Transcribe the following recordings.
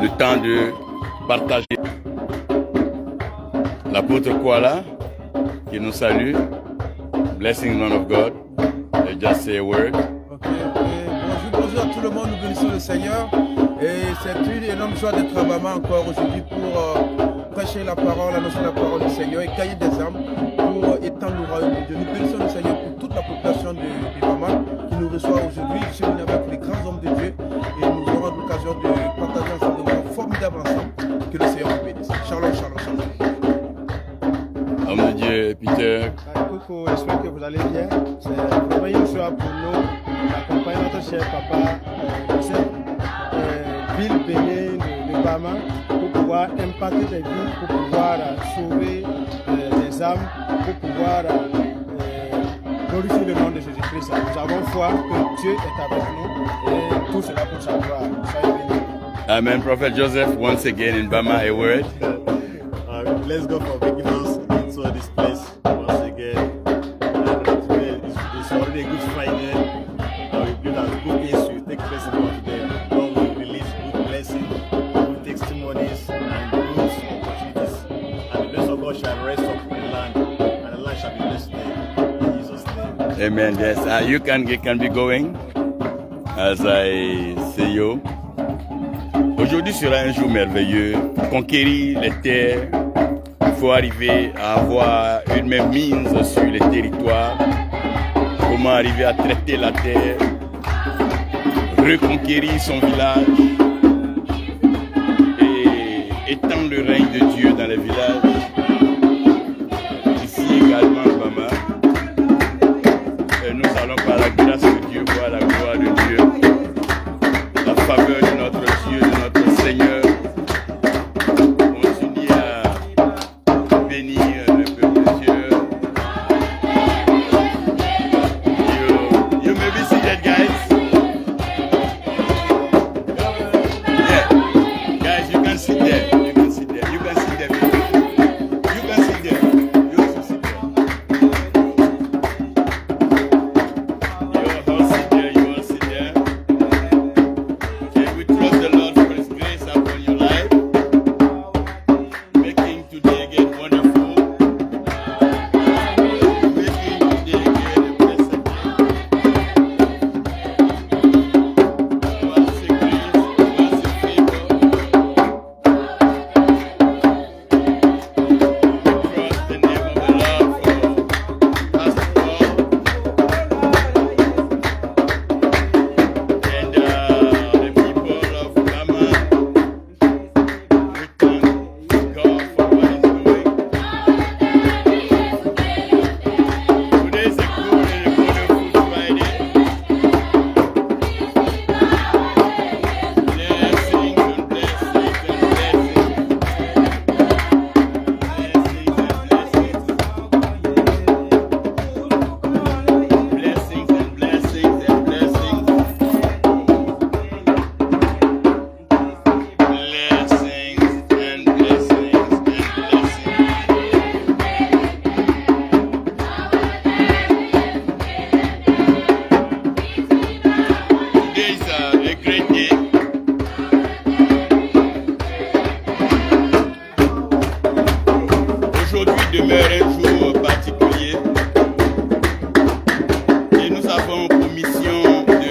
le temps de partager. L'apôtre Kuala qui nous salue. Blessing, man of God. I just say a word. Bonjour à tout le monde, nous bénissons le Seigneur. Et c'est une énorme joie d'être à Bama encore aujourd'hui pour prêcher la parole, annoncer la parole du Seigneur et cailler des âmes pour étendre le royaume de Dieu. Nous bénissons le Seigneur pour toute la population de Bama qui nous reçoit aujourd'hui. Je suis venu avec les grands hommes de Dieu et nous aurons l'occasion de partager ensemble des moments formidables ensemble. Que le Seigneur vous bénisse. Shalom, shalom, shalom. Homme de Dieu, Peter. Coucou, j'espère que vous allez bien. C'est vraiment une joie pour nous d'accompagner notre cher papa dans cette ville bénie de Bama pour pouvoir impacter des vies, pour pouvoir sauver des âmes, pour pouvoir glorifier le nom de Jésus-Christ. Nous avons foi que Dieu est avec nous et tout cela pour sa gloire. Soyez bénis. Amen. Prophet Joseph, once again in Bama, a word. Let's go for bringing us into this place once again. It's already a good Friday. We believe that good things will take place in today. God will release good blessings, good testimonies, and good opportunities. And the blessing of God shall rest upon the land, and the land shall be blessed in Jesus' name. Amen. Yes, you can be going as I see you. Aujourd'hui sera un jour merveilleux. Conquérir les terres. Il faut arriver à avoir une même mise sur les territoires. Comment arriver à traiter la terre. Reconquérir son village. Et étendre le règne de Dieu dans les villages. Ici également à Bama. Et nous allons par la grâce de Dieu voir la gloire de Dieu. La faveur de notre Dieu, de notre Seigneur. Continuer à bénir le peuple de Dieu. You may be seated, guys. Yeah. Guys, you can sit there. You can sit there. You can sit there. You can sit there. You also sit there. You all sit there. You all sit there. Okay, we trust the Lord for His grace upon your life, making today again wonderful, making today again a blessed day. Once a grace, once a favor. We trust the name of the Lord for Pastor Paul and the people of Bama. We thank God for what He's doing. Today is a good and a wonderful Friday. Blessings and blessings and blessings. Blessings and blessings and blessings. Blessings and blessings and blessings. Today is a great day. Aujourd'hui demeure un jour particulier et nous avons pour mission de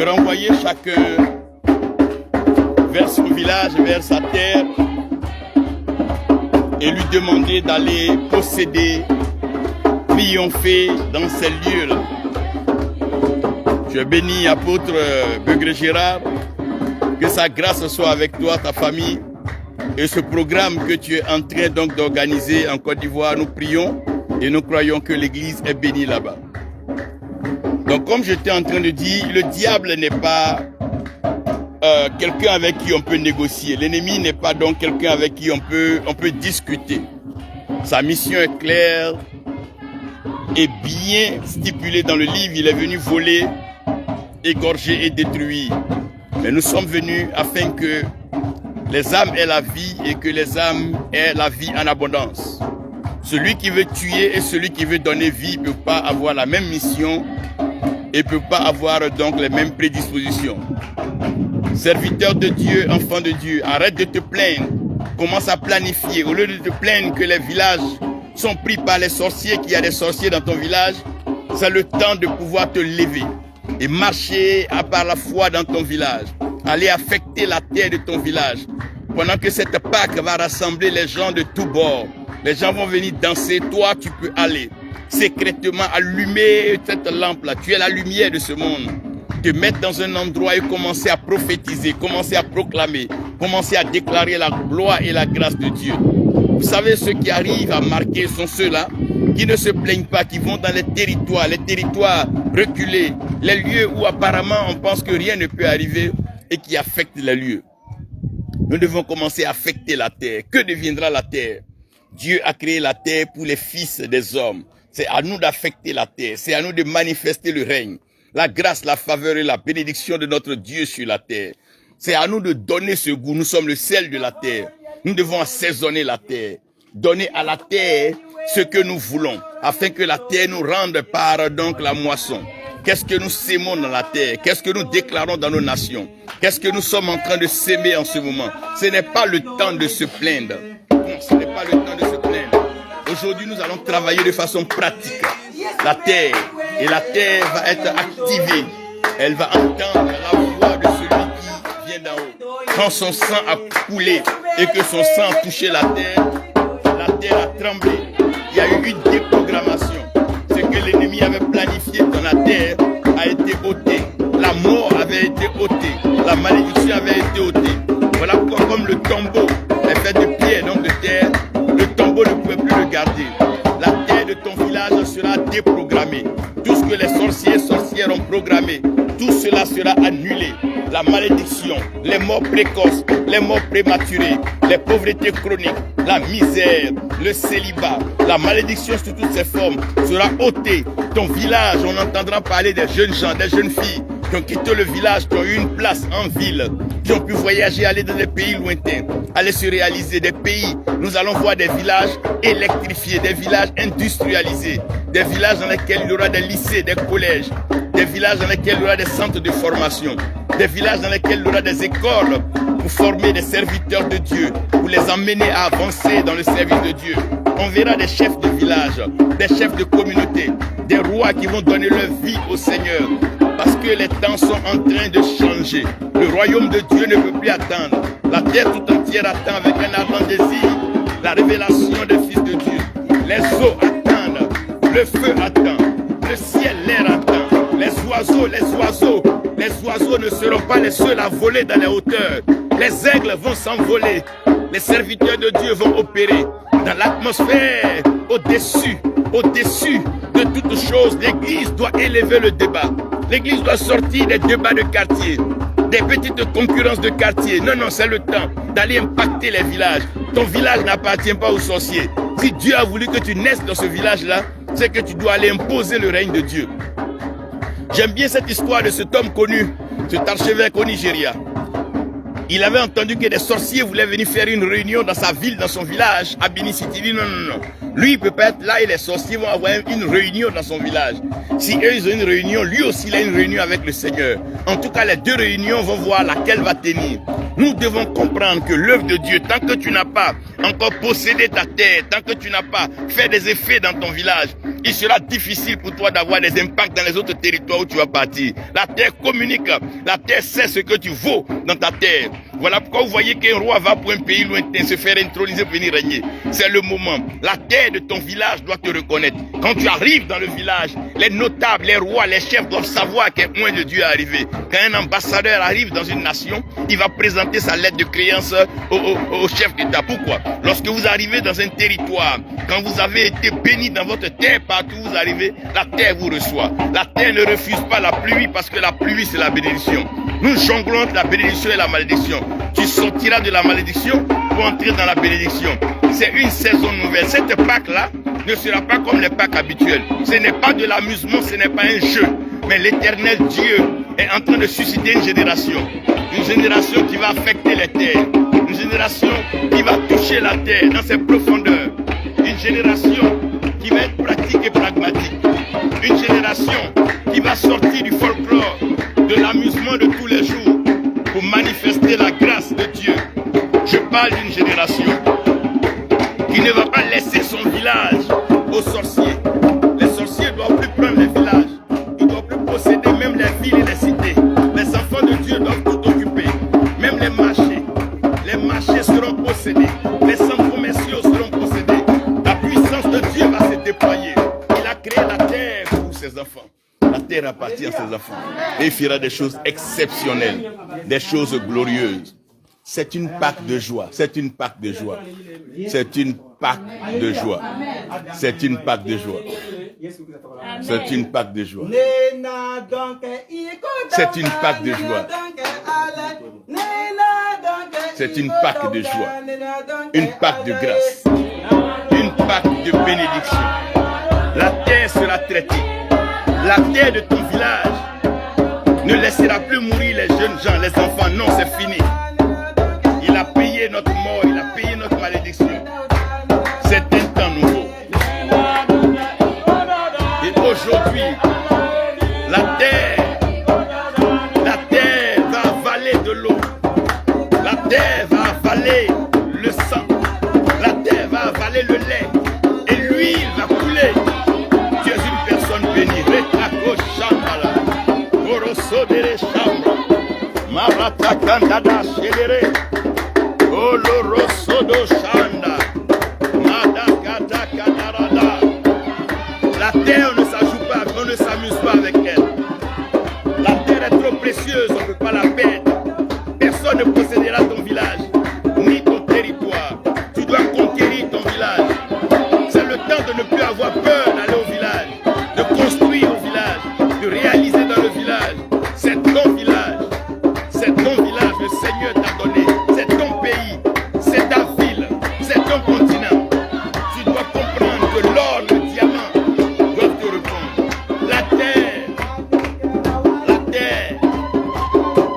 renvoyer chacun vers son village, vers sa terre et lui demander d'aller posséder, triompher dans ces lieux-là. Je bénis apôtre Begré Gérard, que sa grâce soit avec toi, ta famille, et ce programme que tu es en train donc d'organiser en Côte d'Ivoire. Nous prions et nous croyons que l'église est bénie là-bas. Donc comme j'étais en train de dire, le diable n'est pas quelqu'un avec qui on peut négocier. L'ennemi n'est pas donc quelqu'un avec qui on peut discuter. Sa mission est claire et bien stipulée dans le livre. Il est venu voler, égorger et détruire. Mais nous sommes venus afin que les âmes aient la vie et que les âmes aient la vie en abondance. Celui qui veut tuer et celui qui veut donner vie ne peut pas avoir la même mission et ne peut pas avoir donc les mêmes prédispositions. Serviteur de Dieu, enfant de Dieu, arrête de te plaindre. Commence à planifier. Au lieu de te plaindre que les villages sont pris par les sorciers, qu'il y a des sorciers dans ton village, c'est le temps de pouvoir te lever et marcher par la foi dans ton village. Aller affecter la terre de ton village. Pendant que cette Pâque va rassembler les gens de tous bords. Les gens vont venir danser. Toi, tu peux aller secrètement allumer cette lampe-là. Tu es la lumière de ce monde. Te mettre dans un endroit et commencer à prophétiser, commencer à proclamer, commencer à déclarer la gloire et la grâce de Dieu. Vous savez, ceux qui arrivent à marquer sont ceux-là qui ne se plaignent pas, qui vont dans les territoires reculés, les lieux où apparemment on pense que rien ne peut arriver et qui affectent les lieux. Nous devons commencer à affecter la terre. Que deviendra la terre? Dieu a créé la terre pour les fils des hommes. C'est à nous d'affecter la terre. C'est à nous de manifester le règne. La grâce, la faveur et la bénédiction de notre Dieu sur la terre. C'est à nous de donner ce goût. Nous sommes le sel de la terre. Nous devons assaisonner la terre. Donner à la terre ce que nous voulons, afin que la terre nous rende par donc la moisson. Qu'est-ce que nous sémons dans la terre? Qu'est-ce que nous déclarons dans nos nations? Qu'est-ce que nous sommes en train de s'aimer en ce moment? Ce n'est pas le temps de se plaindre. Non, ce n'est pas le temps de se plaindre. Aujourd'hui, nous allons travailler de façon pratique. La terre, et la terre va être activée. Elle va entendre la voix de celui qui vient d'en haut. Quand son sang a coulé et que son sang a touché la terre a tremblé. Il y a eu une déprogrammation. Ce que l'ennemi avait planifié dans la terre a été ôté. La mort avait été ôtée. La malédiction avait été ôtée. Voilà pourquoi, comme le tombeau est fait de pierre, donc de terre, le tombeau ne pouvait plus le garder. La terre de ton village sera déprogrammée. Tout ce que les sorcières ont programmé, tout cela sera annulé. La malédiction, les morts précoces, les morts prématurées, les pauvretés chroniques, la misère, le célibat, la malédiction sous toutes ses formes sera ôtée. Ton village, on entendra parler des jeunes gens, des jeunes filles qui ont quitté le village, qui ont eu une place en ville, qui ont pu voyager, aller dans des pays lointains, aller se réaliser des pays. Nous allons voir des villages électrifiés, des villages industrialisés, des villages dans lesquels il y aura des lycées, des collèges, des villages dans lesquels il y aura des centres de formation, des villages dans lesquels il y aura des écoles pour former des serviteurs de Dieu, pour les emmener à avancer dans le service de Dieu. On verra des chefs de village, des chefs de communauté, des rois qui vont donner leur vie au Seigneur. Parce que les temps sont en train de changer. Le royaume de Dieu ne peut plus attendre. La terre tout entière attend avec un ardent désir la révélation des fils de Dieu. Les eaux attendent, le feu attend, le ciel, l'air attend. Les oiseaux ne seront pas les seuls à voler dans les hauteurs. Les aigles vont s'envoler. Les serviteurs de Dieu vont opérer dans l'atmosphère, au-dessus de toutes choses. L'Église doit élever le débat. L'Église doit sortir des débats de quartier, des petites concurrences de quartier. Non, c'est le temps d'aller impacter les villages. Ton village n'appartient pas aux sorciers. Si Dieu a voulu que tu naisses dans ce village-là, c'est que tu dois aller imposer le règne de Dieu. J'aime bien cette histoire de cet homme connu, cet archevêque au Nigeria. Il avait entendu que des sorciers voulaient venir faire une réunion dans sa ville, dans son village, à Benin City. Il dit non. Lui, il peut pas être là et les sorciers vont avoir une réunion dans son village. Si eux, ils ont une réunion, lui aussi, il a une réunion avec le Seigneur. En tout cas, les deux réunions vont voir laquelle va tenir. Nous devons comprendre que l'œuvre de Dieu, tant que tu n'as pas encore possédé ta terre, tant que tu n'as pas fait des effets dans ton village, il sera difficile pour toi d'avoir des impacts dans les autres territoires où tu vas partir. La terre communique, la terre sait ce que tu vaux dans ta terre. Voilà pourquoi vous voyez qu'un roi va pour un pays lointain se faire introniser pour venir régner. C'est le moment. La terre de ton village doit te reconnaître. Quand tu arrives dans le village, les notables, les rois, les chefs doivent savoir qu'un point de Dieu est arrivé. Quand un ambassadeur arrive dans une nation, il va présenter sa lettre de créance au chef d'État. Pourquoi? Lorsque vous arrivez dans un territoire, quand vous avez été béni dans votre terre, partout où vous arrivez, la terre vous reçoit. La terre ne refuse pas la pluie parce que la pluie c'est la bénédiction. Nous jonglons entre la bénédiction et la malédiction. Tu sortiras de la malédiction pour entrer dans la bénédiction. C'est une saison nouvelle. Cette Pâque-là ne sera pas comme les Pâques habituelles. Ce n'est pas de l'amusement, ce n'est pas un jeu. Mais l'Éternel Dieu est en train de susciter une génération. Une génération qui va affecter les terres. Une génération qui va toucher la terre dans ses profondeurs. Une génération qui va être pratique et pragmatique. Une génération qui va sortir du folklore, de l'amusement de tous les jours pour manifester manifester la grâce de Dieu. Je parle d'une génération qui ne va pas laisser son village aux sorciers. Les sorciers ne doivent plus prendre les villages. Ils ne doivent plus posséder même les villes et les cités. Les enfants de Dieu doivent tout occuper. Même les marchés. Les marchés seront possédés. Les centres commerciaux seront possédés. La puissance de Dieu va se déployer. Il a créé la terre pour ses enfants. La terre appartient à ses enfants. Et il fera des choses exceptionnelles. Des choses glorieuses. C'est une Pâque de joie. C'est une Pâque de joie. C'est une Pâque de joie. C'est une Pâque de joie. C'est une Pâque de joie. C'est une Pâque de joie. C'est une Pâque de joie. Une Pâque de grâce. Une Pâque de bénédiction. La terre sera traitée. La terre de ton village ne laissera plus mourir les jeunes gens, les enfants. Non, c'est fini. Il a payé notre mort, il a payé notre malédiction. C'est un temps nouveau. Et aujourd'hui, la terre va avaler de l'eau. La terre va avaler le sang. La terre va avaler le lait. Et l'huile va couler. Tu es une personne bénie. Retako Shambhala. Koroso dere Shambhala. Marata Kandada Shelere. Olorosodo Shanda. Madakata Kadarada. La terre, on ne s'ajoute pas, on ne s'amuse pas avec elle. La terre est trop précieuse, on ne peut pas la perdre. Personne ne possédera ton village, ni ton territoire. Tu dois conquérir ton village. C'est le temps de ne plus avoir peur d'aller au village, de construire au village, de réaliser dans le village. C'est ton village. C'est ton village, le Seigneur t'a donné. C'est ton pays. C'est ta ville. C'est ton continent. Tu dois comprendre que l'or, le diamant doivent te répondre. La terre, la terre,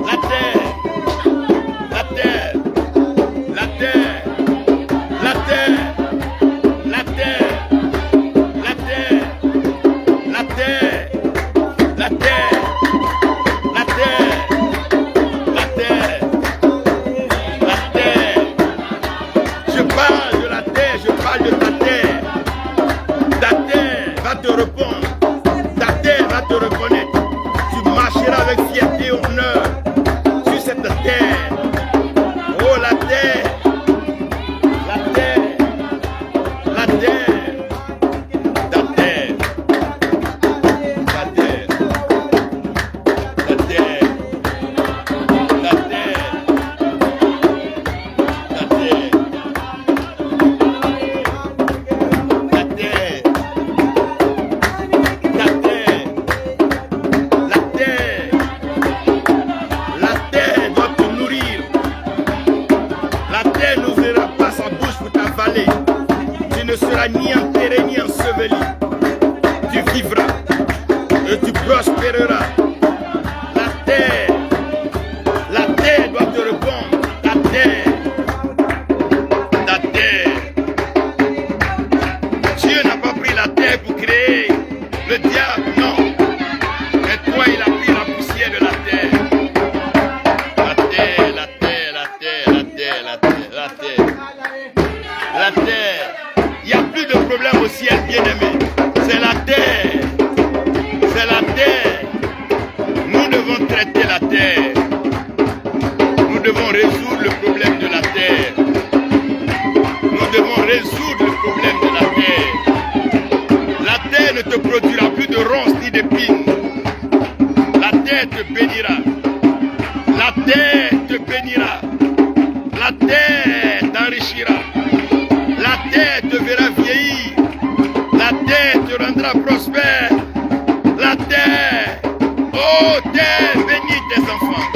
la terre, la terre, la terre, la terre, la terre, la terre, la terre, la terre, la terre, la terre, la terre. Je parle de la terre, je parle de ta terre. Ta terre va te répondre. Ta terre va te reconnaître. Tu marcheras avec fierté et honneur sur cette terre. Oh la terre, la terre, la terre, ta terre, ta terre, ta terre, la terre, la terre, la terre, la terre, la terre, la terre doit te nourrir. La terre n'ouvrira pas sa bouche pour t'avaler. Tu ne seras ni enterré ni enseveli. Tu vivras et tu prospéreras. La terre doit te répondre. Ta terre. Dieu n'a pas pris la terre pour créer le diable, non. Mais toi, il a pris la poussière de la terre. La terre, la terre, la terre, la terre, la terre, la terre. La terre. Il n'y a plus de problème au ciel, bien-aimé. C'est la terre. C'est la terre. Nous devons traiter la terre. Nous devons résoudre le problème de la terre. Nous devons résoudre le problème de la terre. La terre ne te produira plus de ronces ni d'épines. La terre te bénira. La terre te bénira. La terre t'enrichira. La terre te verra vieillir. La terre te rendra prospère. La terre, oh terre, bénis tes enfants.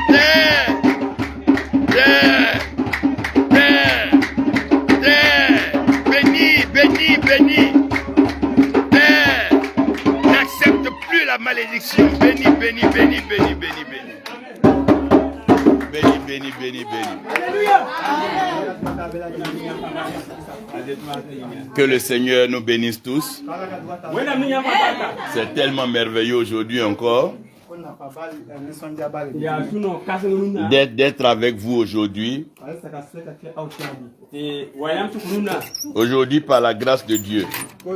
Terre, terre, terre, terre, bénis, bénis, bénis. Terre, n'accepte plus la malédiction. Bénis, bénis, bénis, bénis, bénis, bénis. Bénis, bénis, bénis, bénis. Que le Seigneur nous bénisse tous. C'est tellement merveilleux aujourd'hui encore d'être avec vous aujourd'hui. Aujourd'hui, par la grâce de Dieu, je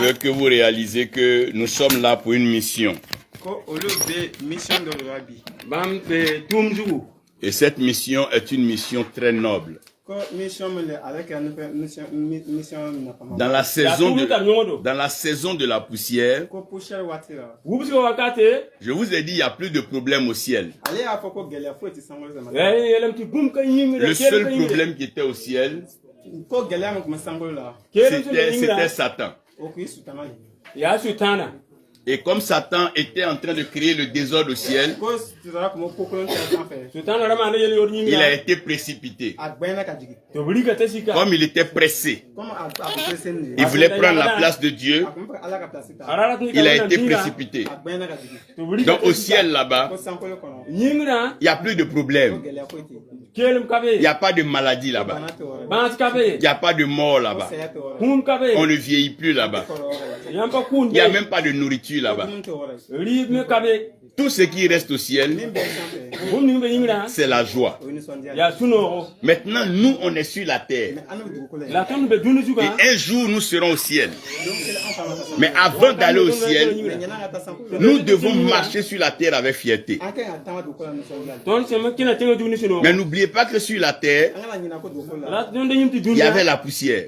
veux que vous réalisez que nous sommes là pour une mission. Et cette mission est une mission très noble. Dans la saison de la poussière, je vous ai dit, il n'y a plus de problème au ciel. Le seul problème qui était au ciel, c'était Satan. Et comme Satan était en train de créer le désordre au ciel, il a été précipité. Comme il était pressé, il voulait prendre la place de Dieu, il a été précipité. Donc au ciel là-bas, il n'y a plus de problème. Il n'y a pas de maladie là-bas. Il n'y a pas de mort là-bas. On ne vieillit plus là-bas. Il n'y a même pas de nourriture là-bas. Tout ce qui reste au ciel, c'est la joie. Maintenant, nous, on est sur la terre. Et un jour, nous serons au ciel. Mais avant d'aller au ciel, nous devons marcher sur la terre avec fierté. Mais n'oubliez pas que sur la terre, il y avait la poussière.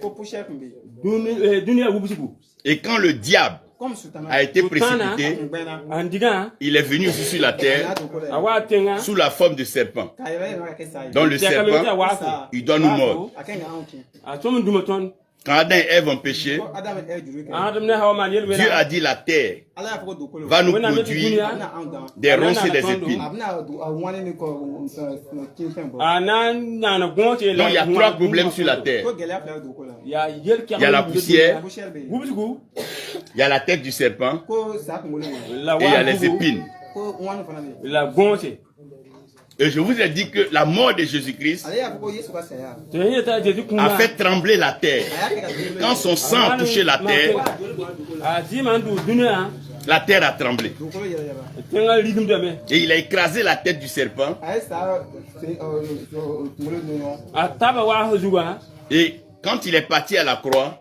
Et quand le diable a été précipité, il est venu aussi sur la terre sous la forme de serpent. Donc le serpent, il doit nous mordre. Quand Adam et Ève ont péché, Dieu a dit la terre va nous produire des ronces et des épines. Donc il y a trois problèmes sur la terre. Il y a la poussière, il y a la tête du serpent et il y a les épines. Et je vous ai dit que la mort de Jésus-Christ a fait trembler la terre. Quand son sang a touché la terre a tremblé. Et il a écrasé la tête du serpent. Et quand il est parti à la croix,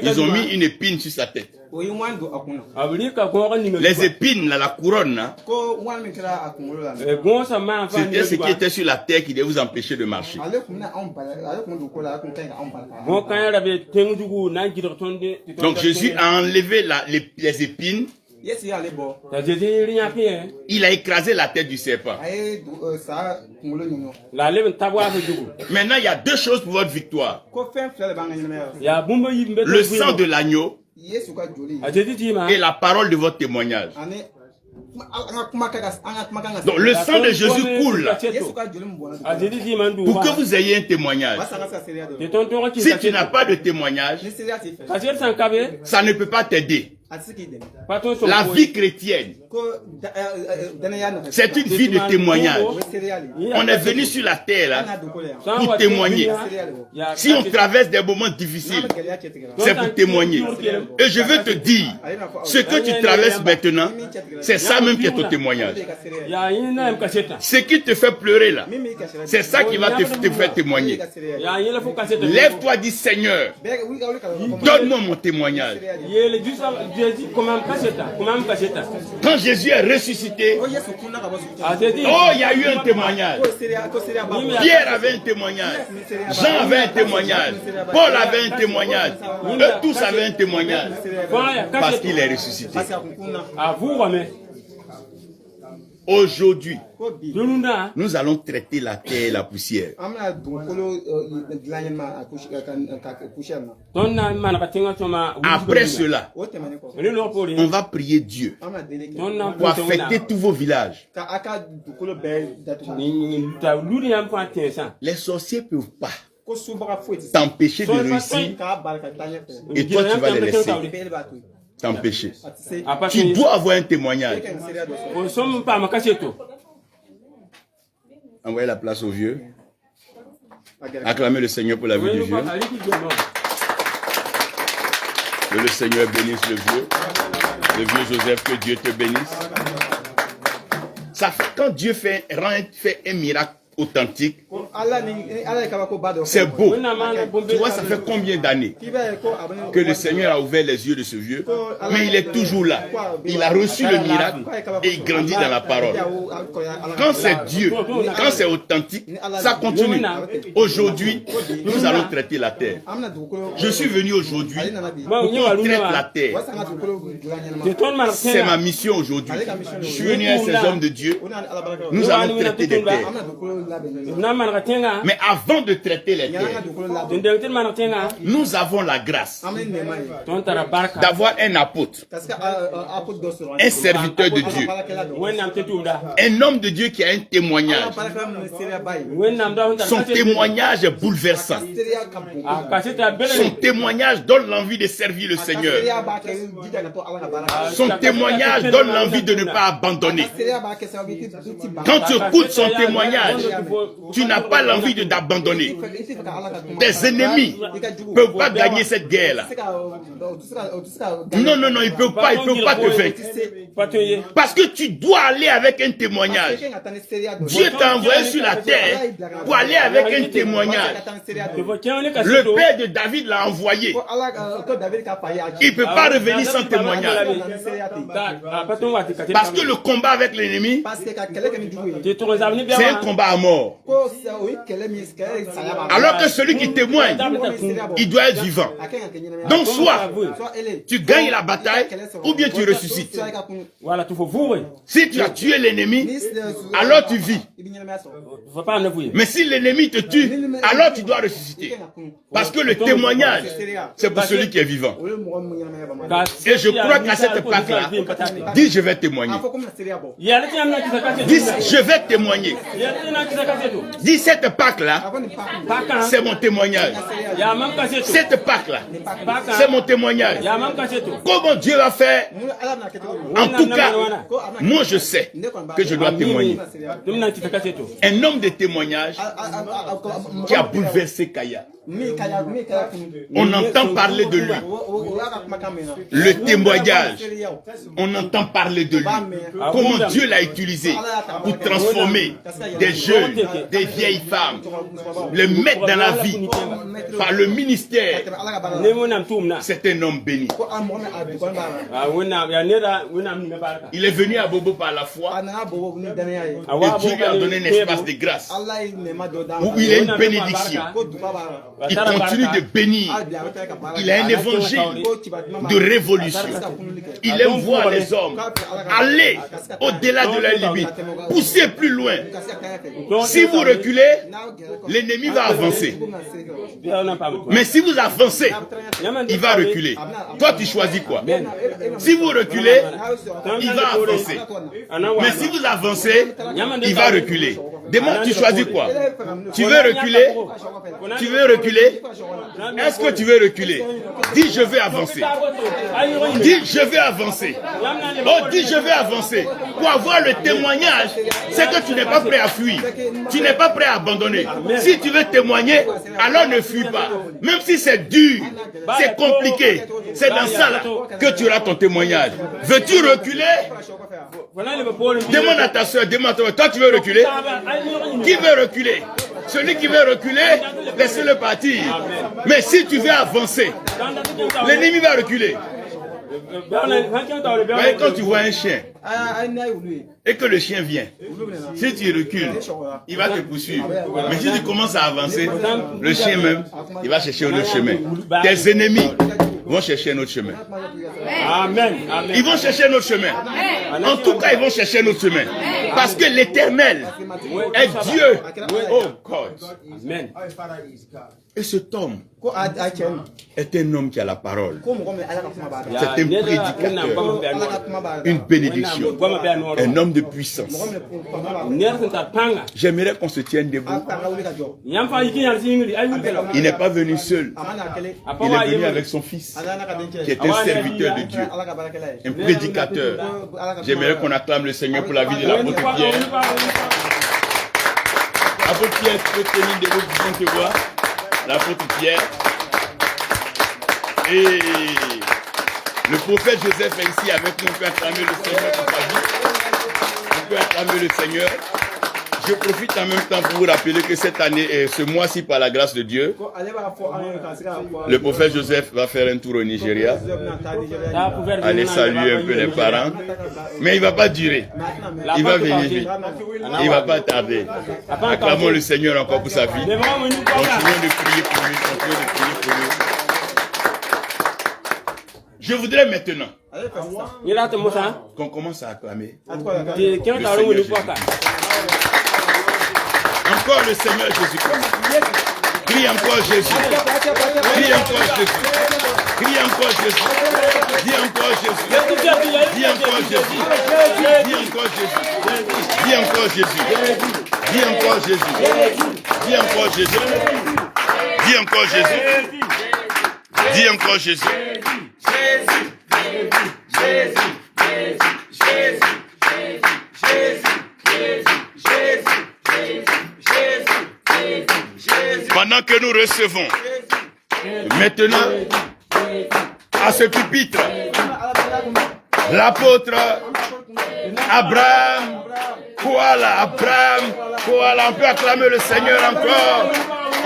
ils ont mis une épine sur sa tête. Les épines, la couronne, c'était ce qui était sur la terre qui devait vous empêcher de marcher. Donc Jésus a enlevé les épines. Il a écrasé la tête du serpent. Maintenant, il y a deux choses pour votre victoire. Le sang de l'agneau et la parole de votre témoignage. Donc le sang de Jésus coule pour que vous ayez un témoignage. Si tu n'as pas de témoignage, ça ne peut pas t'aider. La vie chrétienne, c'est une vie de témoignage. On est venu sur la terre là, pour témoigner. Si on traverse des moments difficiles, c'est pour témoigner. Et je veux te dire, ce que tu traverses maintenant, c'est ça même qui est ton témoignage. Ce qui te fait pleurer là, c'est ça qui va te faire témoigner. Lève-toi, dis Seigneur, donne-moi mon témoignage. Quand Jésus est ressuscité, il y a eu un témoignage. Pierre avait un témoignage. Jean avait un témoignage. Paul avait un témoignage. Eux tous avaient un témoignage. Parce qu'il est ressuscité. Aujourd'hui, nous allons traiter la terre et la poussière. Après cela, on va prier Dieu pour affecter tous vos villages. Les sorciers ne peuvent pas t'empêcher de réussir et toi tu vas les laisser t'empêcher. Tu dois avoir un témoignage. Envoyez la place aux vieux. Acclamez le Seigneur pour la vie du vieux. Que le Seigneur bénisse le vieux Joseph, que Dieu te bénisse. Ça fait, quand Dieu fait un miracle authentique, c'est beau. Tu vois, ça fait combien d'années que le Seigneur a ouvert les yeux de ce vieux, mais il est toujours là. Il a reçu le miracle et il grandit dans la parole. Quand c'est Dieu, quand c'est authentique, ça continue. Aujourd'hui, nous allons traiter la terre. Je suis venu aujourd'hui pour qu'on traite la terre. C'est ma mission aujourd'hui. Je suis venu à ces hommes de Dieu. Nous allons traiter des terres. Mais avant de traiter les terres, nous avons la grâce d'avoir un apôtre, un serviteur de Dieu, un homme de Dieu qui a un témoignage. Son témoignage est bouleversant. Son témoignage donne l'envie de servir le Seigneur. Son témoignage donne l'envie de ne pas abandonner. Quand tu écoutes son témoignage, tu n'as pas l'envie d'abandonner. Tes ennemis ne peuvent pas gagner cette guerre-là. Non, ils ne peuvent pas te vaincre. Parce que tu dois aller avec un témoignage. Dieu t'a envoyé sur la terre pour aller avec un témoignage. Le père de David l'a envoyé. Il ne peut pas revenir sans témoignage. Parce que le combat avec l'ennemi, c'est un combat à mort. Alors que celui qui témoigne, il doit être vivant. Donc soit tu gagnes la bataille ou bien tu ressuscites. Si tu as tué l'ennemi, alors tu vis. Mais si l'ennemi te tue, alors tu dois ressusciter. Parce que le témoignage, c'est pour celui qui est vivant. Et je crois qu'à cette époque-là, dis je vais témoigner. Dis je vais témoigner. Dis cette Pâque-là, c'est mon témoignage. Cette Pâque-là, c'est mon témoignage. Comment Dieu va faire? En tout cas, moi je sais que je dois témoigner. Un homme de témoignage qui a bouleversé Kaya. On entend parler de lui. Le témoignage, on entend parler de lui. Comment Dieu l'a utilisé pour transformer des jeunes, des vieilles femmes, les mettre dans la vie par le ministère. C'est un homme béni. Il est venu à Bobo par la foi et Dieu lui a donné un espace de grâce où il a une bénédiction. Il continue de bénir. Il a un évangile de révolution. Il aime voir les hommes aller au-delà de la limite, pousser plus loin. Si vous reculez, l'ennemi va avancer. Mais si vous avancez, il va reculer. Toi, tu choisis quoi? Si vous reculez, il va avancer. Mais si vous avancez, il va reculer. Demande, tu choisis quoi? Tu veux reculer? Tu veux reculer? Est-ce que tu veux reculer? Dis je vais avancer. Dis je vais avancer. Oh, dis je vais avancer. Pour avoir le témoignage, c'est que tu n'es pas prêt à fuir. Tu n'es pas prêt à abandonner. Si tu veux témoigner, alors ne fuis pas. Même si c'est dur, c'est compliqué, c'est dans ça là que tu auras ton témoignage. Veux-tu reculer? Demande à ta soeur, demande à toi, toi tu veux reculer? Qui veut reculer? Celui qui veut reculer, laissez-le partir. Mais si tu veux avancer, l'ennemi va reculer. Mais quand tu vois un chien et que le chien vient, si tu recules, il va te poursuivre. Mais si tu commences à avancer, le chien même, il va chercher un autre chemin. Tes ennemis vont chercher un autre chemin. Amen. Ils vont chercher un autre chemin. En tout cas, ils vont chercher un autre chemin. Parce que l'Éternel est Dieu. Oh God. Amen. Et cet homme est un homme qui a la parole. C'est un prédicateur, une bénédiction, un homme de puissance. J'aimerais qu'on se tienne debout. Il n'est pas venu seul. Il est venu avec son fils, qui est un serviteur de Dieu, un prédicateur. J'aimerais qu'on acclame le Seigneur pour la vie de l'apôtre Pierre. L'apôtre Pierre, tu peux tenir debout pour qu'on te voit. L'apôtre Pierre. Et Le prophète Joseph est ici avec nous. On peut acclamer le Seigneur pour sa vie. On peut acclamer le Seigneur. Je profite en même temps pour vous rappeler que cette année, ce mois-ci, par la grâce de Dieu, le prophète Joseph va faire un tour au Nigeria. Aller saluer un peu les parents. Mais il ne va pas durer. Il va venir vite. Il ne va pas tarder. Acclamons le Seigneur encore pour sa vie. Continuons de prier pour lui. Continuons de prier pour lui. Je voudrais maintenant qu'on commence à acclamer le Seigneur Jésus. Encore le Seigneur Jésus-Christ. Crie encore Jésus. Crie encore Jésus. Crie encore Jésus. Dis encore Jésus. Dis encore Jésus. Dis encore Jésus. Dis encore Jésus. Dis encore Jésus. Dis encore Jésus. Dis encore Jésus. Dis encore Jésus. Pendant que nous recevons maintenant à ce pupitre l'apôtre Abraham Koala, on peut acclamer le Seigneur encore,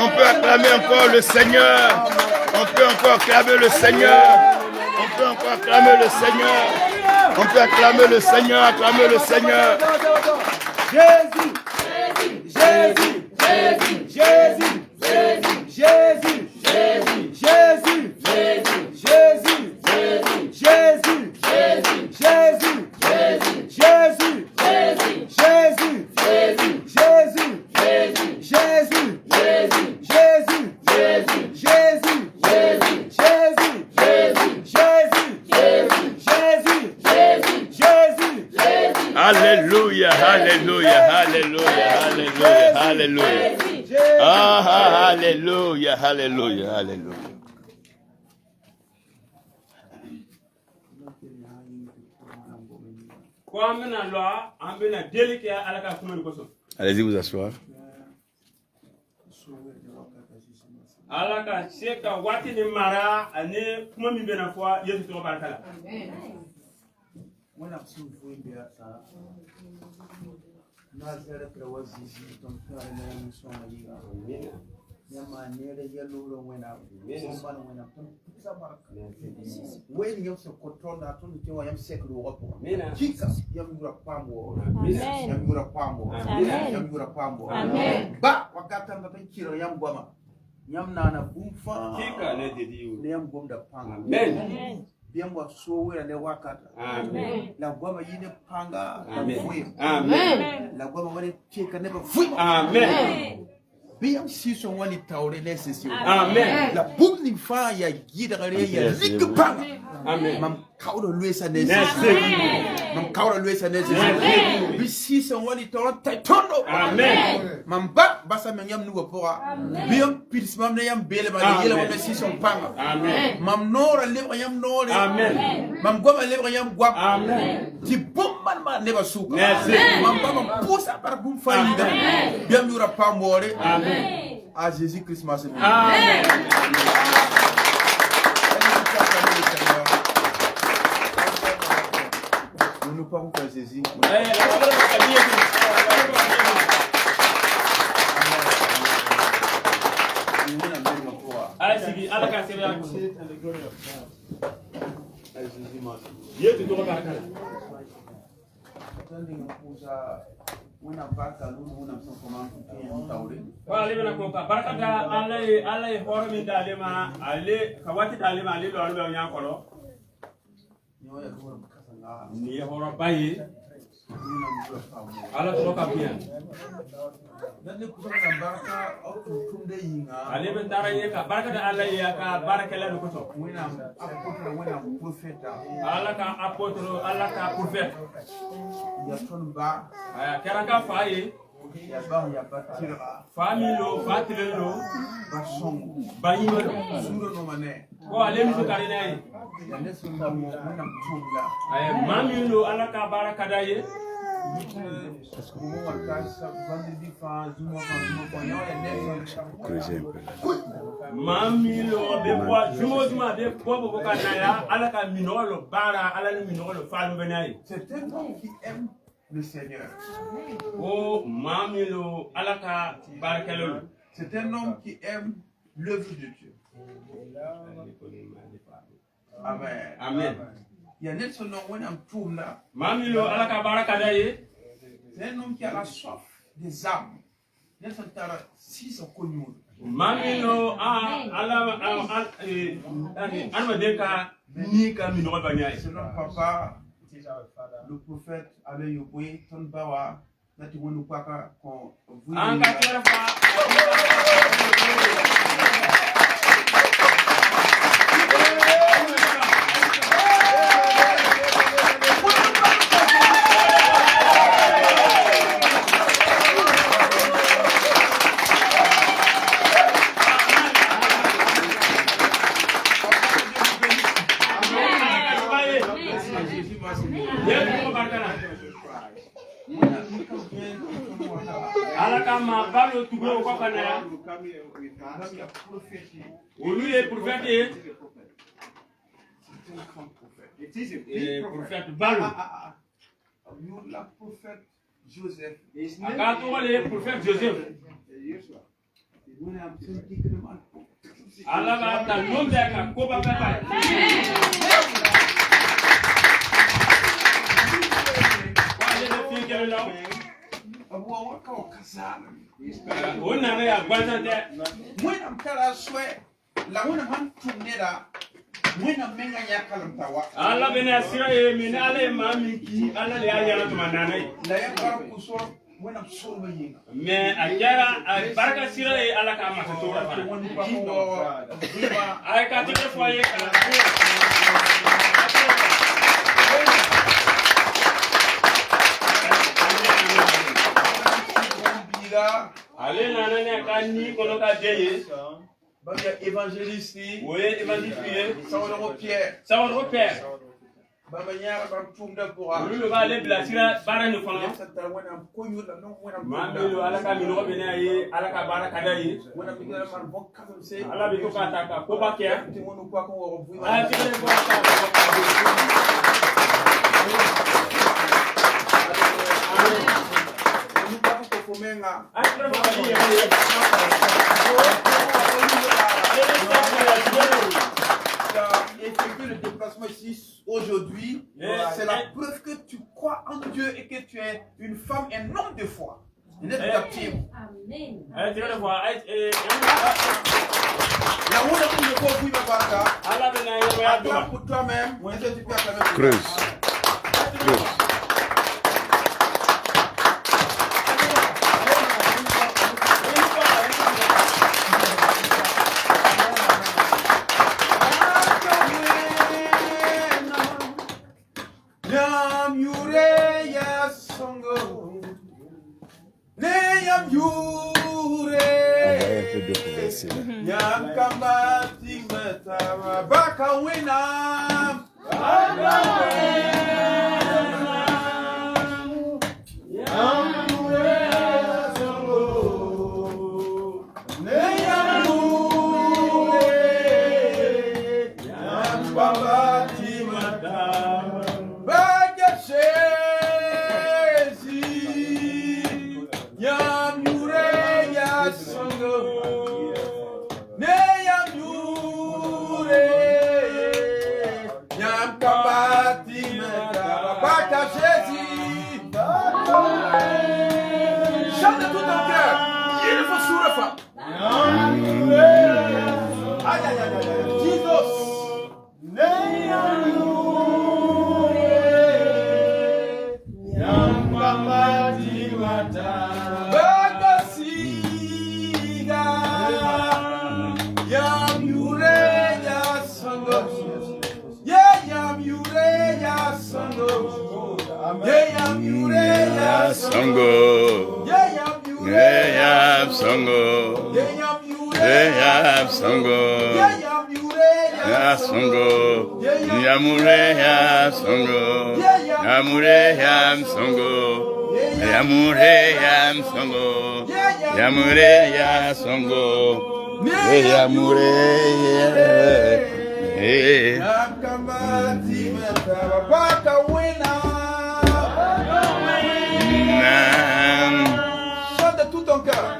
on peut acclamer encore le Seigneur, on peut encore acclamer le Seigneur, on peut encore acclamer le Seigneur, on peut acclamer le Seigneur, acclamer le Seigneur. Jésus, Jésus, Jésus, Jésus. Jésus, Jésus, Jésus, Jésus, Jésus, Jésus, Jésus, Jésus, Jésus, Jésus, Jésus, Jésus, Jésus, Jésus, Jésus, Alléluia, alléluia, alléluia, alléluia, alléluia. Ah, alléluia, alléluia, alléluia. Allez-y vous asseoir. Biamba sowe ne wakata. Amen. La gwama yine panga. Amen. Amen. La gwama wale cheka neba fui. Amen. Biam siso wani taure nesesi. Amen. La bumni fa ya gida gare ya lik panga. Amen. Mam kaudo luesa nesesi. Mam kaudo luesa nesesi. Bi siso wani taure taitondo. Amen. Mam ba basa menyam nuwa pora. Biam pils mam ne yam bele ma yela wame siso panga. Amen. Mam nora lebra yam nore. Amen. Mam goma lebra yam guap. Amen. Ti bom man neba suka. Merci. Mam ba mam pousa par bum faïda. Biam yura pa more. Amen. À Jésus-Christ, ma sœur. Amen. Nous nous parlons à Jésus. Una barka lulu una msonkomano kwa taure. Wala lebe na koka barkata Allah horomi dalema ale kawati dalema ale lo albe nya kolo. Nyoya kwa mkasanga. Ni horo bayi. Ala to ka biya. Dan kusanga barka au tunde yinga. Ale ben taraye ka barkata Allah ya ka barakela ko to. Wina apotre wina profeta. Allah ka apotre Allah ka prophète. Ya tonba. Keranga faye. Ya ba ya batira. Familo fatilelo. Basong. Bayimo. Suro no mane. Ko ale mi karina yi. Ya nesu mo wina mtunga. Mamilo Allah ka barakada ye. Mami lo be bois, juma be bois boka naya, ala ka minolo bara, ala ni minolo falu benai. C'est un homme qui aime le Seigneur. Oh, mami lo ala ka barakelo. C'est un homme qui aime l'œuvre de Dieu. Amen. Amen. Il y a Nelson Wenham Toumna. Mami lo ala ka barakadaye. C'est un homme qui a la soif des âmes. Nelson Tara 6 cognou. Mami lo ala alma deka ni ka minolo benai. C'est notre papa, le prophète Alain Yobwe, Ton Bawa, Nati Wenupaka, qu'on vous alakama balo tugo ko kana lui est prophète prophète balo la prophète Joseph akato le prophète Joseph alaka ta nombe ka ko papa on n'a ya gwanta de mwena mkala swe la wona man tumnera mwena menga ya kalamtawa ala bena asira e min ala mami ki ala le ayana to manana la ya kala kuso mwena msoro yinga me ajara baraka sira e ala ka mata to ra ay ka tike foye kala allez nana ne ka ni kono ka deye ba ya évangéliste oui évangéliste Sawo Pierre ba ba nyara ba tumda pour lui le va le blasira bara ni kono santa wona ko nyula no wona mamelo ala ka mi no bena yi ala ka bara ka dai wona bi gala man bon kam se ala bi to ka ta ka ko ba ke ti wonu ko ko wo bu ah ti le ko ka effectué le déplacement ici aujourd'hui, c'est la preuve que tu crois en Dieu et que tu es une femme, un homme de foi. Amen. La pour toi-même, Creuse. Songo, Yamure yam songo. Yamure yam songo. Yamure Chante de tout ton cœur.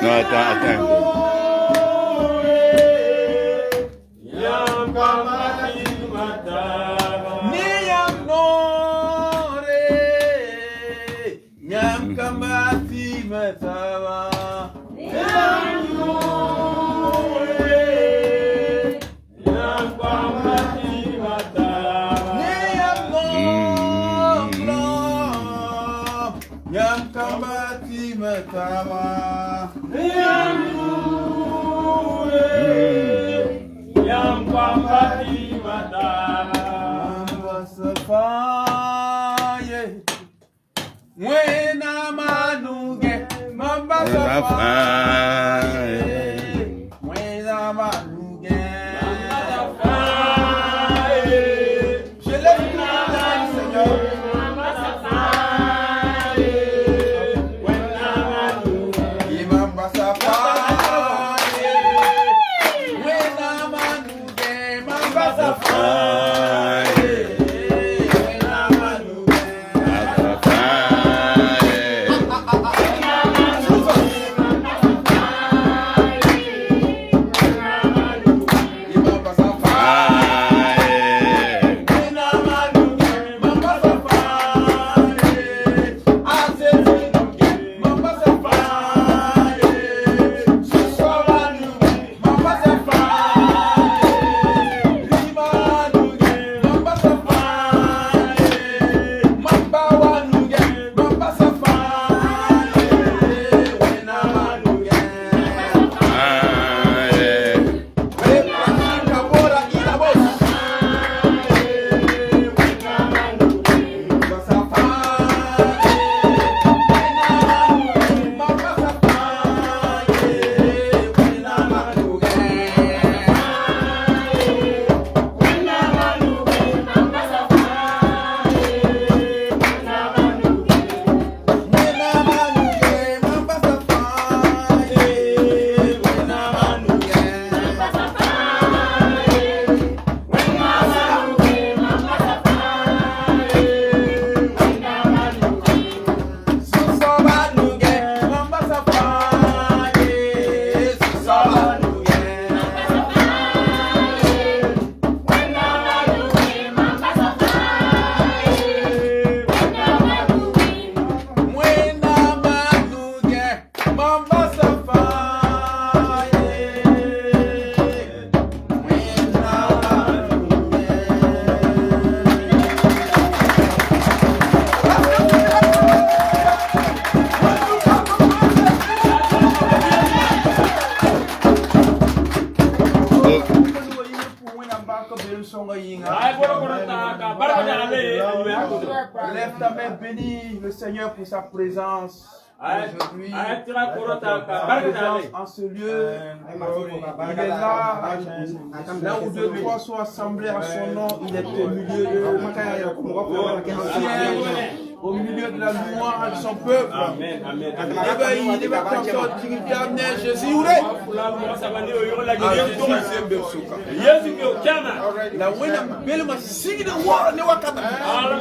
Non, attends. Lève ta main, bénis le Seigneur pour sa présence aujourd'hui. En ce lieu, il est là. Là où deux, trois sont assemblés à son nom, il est au milieu au milieu de la louange de son peuple. Amen. Amen. Il va comme ça, il a amené Jésus. La wena bele ma sigi de wara ne wakata.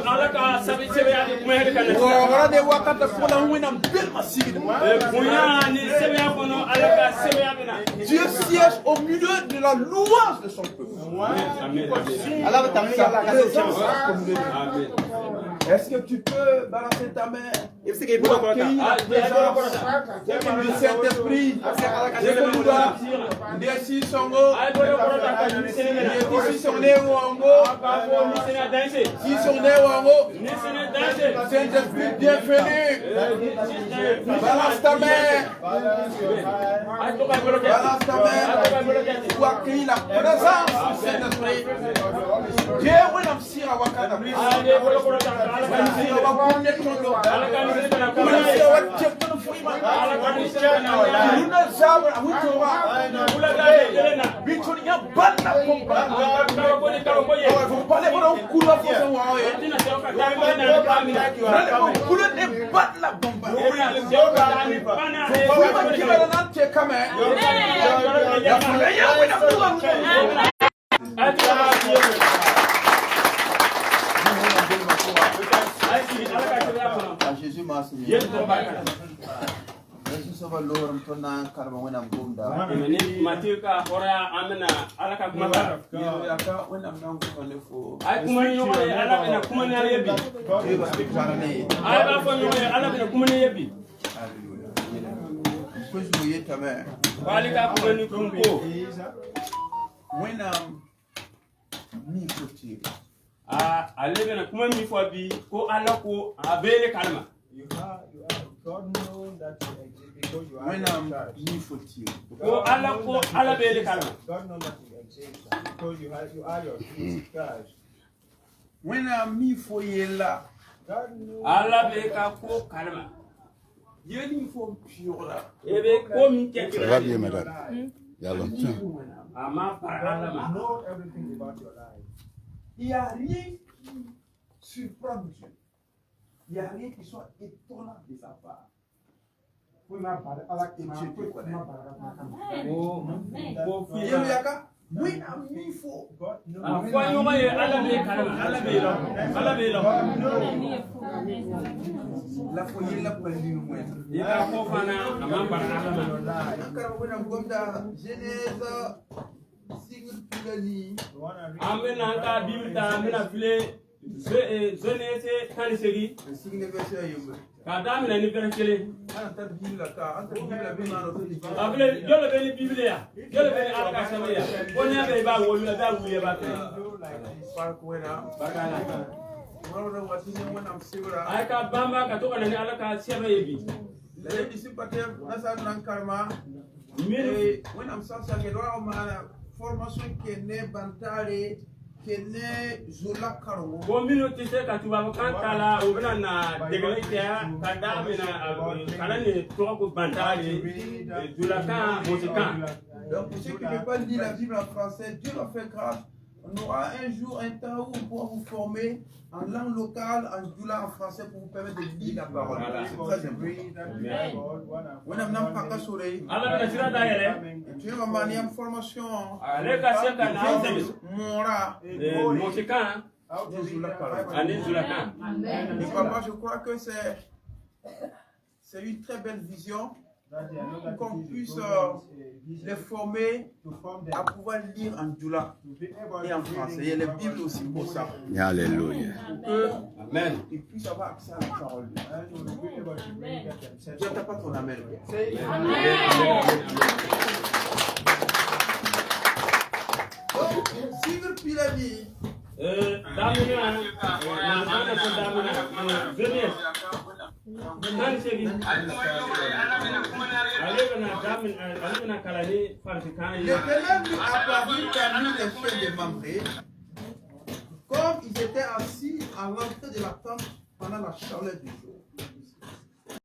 Ala ka sabi sebe ya ko hede kana. Wara ne wakata ko la wena bele ma sigi de. Bunya ni sebe ya ko no ala ka sebe ya bina. Dieu siège au milieu de la louange de son peuple. Amen. Allah va t'amener à la présence. Amen. Est-ce que tu peux balancer ta main pour accueillir la présence du Saint-Esprit? Desi songo, desi sonne wango, si sonne wango, Saint-Esprit bienvenue. Balance ta main, balance ta main pour accueillir la présence du Saint-Esprit. Jésus m'a soumis. Jésus se va l'oram tona karma wena mgumda. Matika ora amena alaka kumata. Yaka wena mnangu lefo. Ai kumani yo ala bena kumani yebi. Ai ba fo yo ala bena kumani yebi. Kuzi muyeta me. Wali ka kumani kunko. Wena mi foti. Ale bena kumani mi fo bi ko ala ko abele kalma. God knows that because you are When in charge. Ko ala bele kalma. God knows that you exist because you are your charge. When mi fo yela. God knows. Ala be ka ko kalma. Yeni fo piora. Ebe ko mi ke. Ça va bien, madame. Il y a longtemps. Ama para ala ma. Know everything about your life. Il n'y a rien qui surprend Dieu. Il n'y a rien qui soit étonnant de sa part. Et Dieu te connaît. Ko fi Il y a oui, il faut. Afwa yo ma ala be kalma. Ala be lo. La foyer la prendre nous. Ida ko fana ama para ala ma. Encore on a gonda Genèse signe pilani. Amena ka bibita amena file Genèse kan segi. Signe verset yumba. Ka damina ni berekele. Anta Bible ka, anta Bible be na no to. Abele jolo be ni Biblia ya. Jolo be ni ala ka samaya. Onya be ba wolu ba wuye ba te. Park wena. Bakala. Mwana wasini mwana msiura. Ay ka bamba ka to kana ni ala ka sebe yebi. Le discipateur nasa nan karma. Miri Mwana msasa ngedwa maana formation kene bantare kene zula karwo. ko mino ti se ka tuba kan kala o bena na degele ya ka damina kala ni to ko bantale dulaka motikan. Donc pour ceux qui ne peuvent pas lire la Bible en français, Dieu leur fait grâce. On aura un jour, un temps où on pourra vous former en langue locale, en doula, en français, pour vous permettre de lire la parole. Voilà. C'est très important. On a même pas qu'à soleil. Ala bena sira da yele. Dieu va manier une formation. Ale ka se ka na o Mora. motikan ani dulaka. Et papa, je crois que c'est une très belle vision. Qu'on puisse les former à pouvoir lire en doula et en français. Il y a les Bibles aussi pour ça. Alléluia. Amen. Ils puissent avoir accès à la parole. Dieu n'a pas ton amen. Sigur Pilani. Damina ana ko damina Genèse kan segi ale bena kala ni farsi kan yi. L'Éternel lui apparut parmi les chefs des Mamré, comme ils étaient assis à l'entrée de la tente pendant la chaleur du jour.